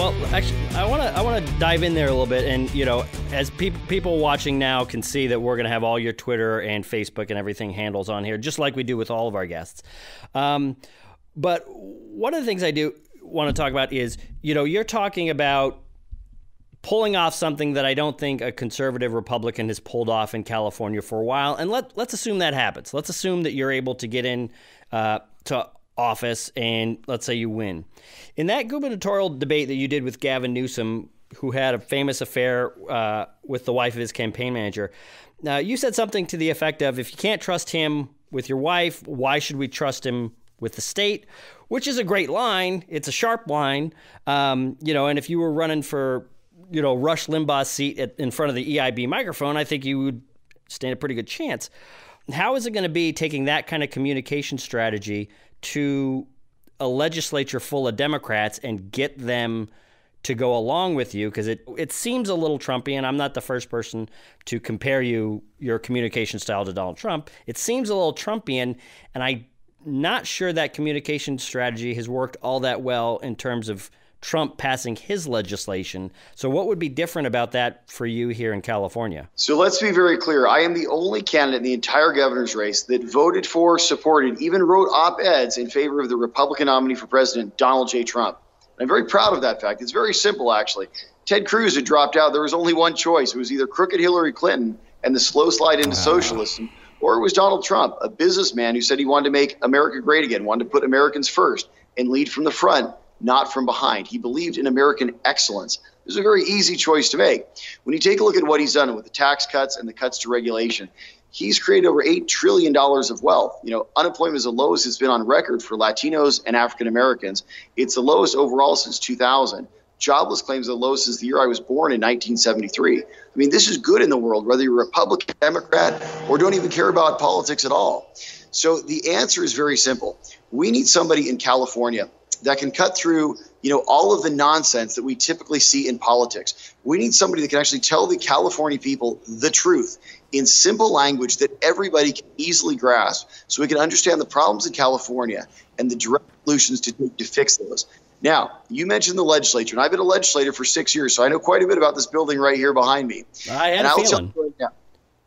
Well, actually, I want to dive in there a little bit, and as people watching now can see that we're going to have all your Twitter and Facebook and everything handles on here, just like we do with all of our guests. But one of the things I do want to talk about is, you're talking about pulling off something that I don't think a conservative Republican has pulled off in California for a while, and let's assume that happens. Let's assume that you're able to get in to office, and let's say you win. In that gubernatorial debate that you did with Gavin Newsom, who had a famous affair with the wife of his campaign manager, you said something to the effect of, if you can't trust him with your wife, why should we trust him with the state? Which is a great line. It's a sharp line. And if you were running for, Rush Limbaugh's seat in front of the EIB microphone, I think you would stand a pretty good chance. How is it going to be taking that kind of communication strategy to a legislature full of Democrats and get them to go along with you? Because it seems a little Trumpian. I'm not the first person to compare your communication style to Donald Trump. It seems a little Trumpian, and I'm not sure that communication strategy has worked all that well in terms of Trump passing his legislation. So what would be different about that for you here in California? So let's be very clear. I am the only candidate in the entire governor's race that voted for, supported, even wrote op-eds in favor of the Republican nominee for president, Donald J. Trump. And I'm very proud of that fact. It's very simple, actually. Ted Cruz had dropped out. There was only one choice. It was either crooked Hillary Clinton and the slow slide into socialism, or it was Donald Trump, a businessman who said he wanted to make America great again, wanted to put Americans first and lead from the front, not from behind. He believed in American excellence. It was a very easy choice to make. When you take a look at what he's done with the tax cuts and the cuts to regulation, he's created over $8 trillion of wealth. Unemployment is the lowest it's been on record for Latinos and African Americans. It's the lowest overall since 2000. Jobless claims are the lowest since the year I was born in 1973. I mean, this is good in the world, whether you're Republican, Democrat, or don't even care about politics at all. So the answer is very simple. We need somebody in California that can cut through, all of the nonsense that we typically see in politics. We need somebody that can actually tell the California people the truth in simple language that everybody can easily grasp, so we can understand the problems in California and the direct solutions to fix those. Now, you mentioned the legislature, and I've been a legislator for 6 years, so I know quite a bit about this building right here behind me. I had a feeling. Yeah,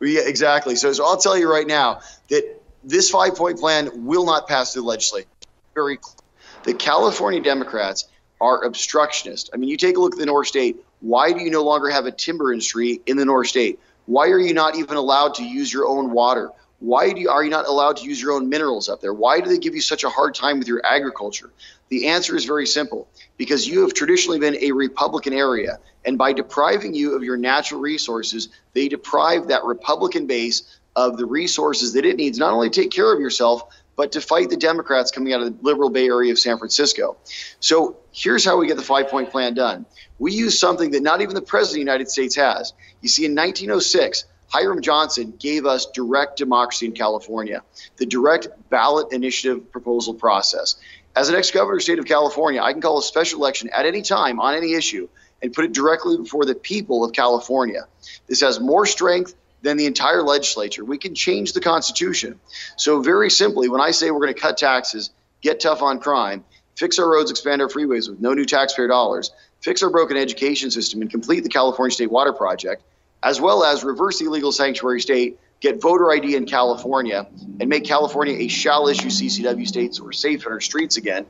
exactly. So I'll tell you right now that this 5-point plan will not pass through the legislature. Very clear. The California Democrats are obstructionists. I mean, you take a look at the North State. Why do you no longer have a timber industry in the North State? Why are you not even allowed to use your own water? Why are you not allowed to use your own minerals up there? Why do they give you such a hard time with your agriculture? The answer is very simple. Because you have traditionally been a Republican area, and by depriving you of your natural resources, they deprive that Republican base of the resources that it needs, not only to take care of yourself, but to fight the Democrats coming out of the liberal Bay Area of San Francisco. So here's how we get the 5-point plan done. We use something that not even the President of the United States has. You see, in 1906, Hiram Johnson gave us direct democracy in California, the direct ballot initiative proposal process. As an ex-governor of the state of California, I can call a special election at any time on any issue and put it directly before the people of California. This has more strength than the entire legislature. We can change the Constitution. So very simply, when I say we're going to cut taxes, get tough on crime, fix our roads, expand our freeways with no new taxpayer dollars, fix our broken education system, and complete the California State Water Project, as well as reverse the illegal sanctuary state, get voter ID in California, and make California a shall-issue CCW state so we're safe in our streets again.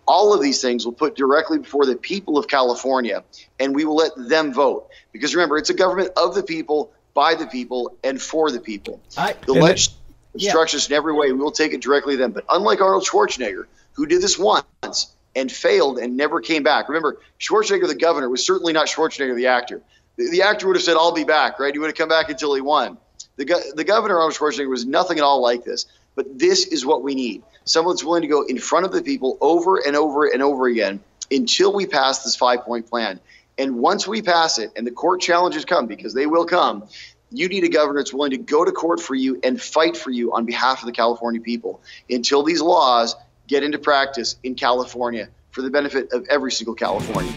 All of these things will put directly before the people of California, and we will let them vote. Because remember, it's a government of the people, by the people, and for the people. The legislature instructs us in every way. We will take it directly to them. But unlike Arnold Schwarzenegger, who did this once and failed and never came back. Remember, Schwarzenegger, the governor, was certainly not Schwarzenegger, the actor. The actor would have said, I'll be back, right? He would have come back until he won. The governor, Arnold Schwarzenegger, was nothing at all like this. But this is what we need. Someone that's willing to go in front of the people over and over and over again until we pass this 5-point plan. And once we pass it, and the court challenges come, because they will come, you need a governor that's willing to go to court for you and fight for you on behalf of the California people until these laws get into practice in California for the benefit of every single Californian.